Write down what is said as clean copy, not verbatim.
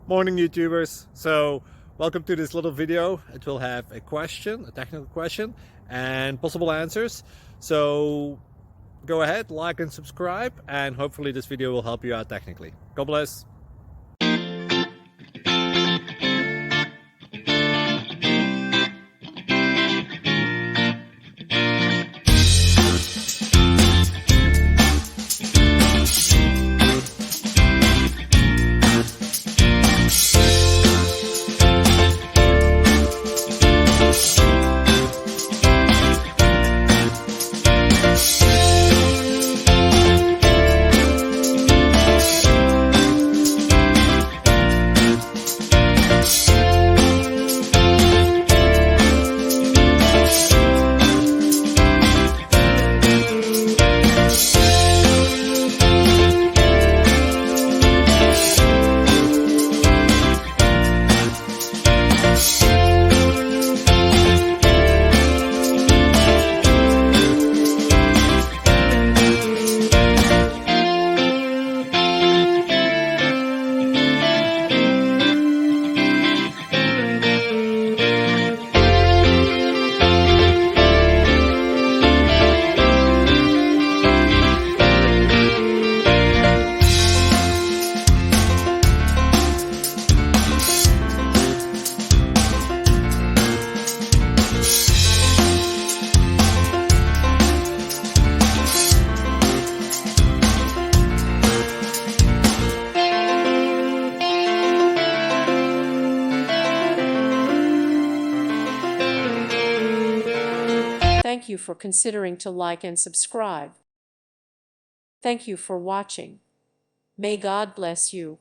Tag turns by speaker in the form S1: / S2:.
S1: Morning YouTubers. So welcome to this little video. It will have a question, a technical question, and possible answers. So go ahead, like and subscribe, and hopefully this video will help you out technically. God bless.
S2: Thank you for considering to like and subscribe. Thank you for watching. May God bless you.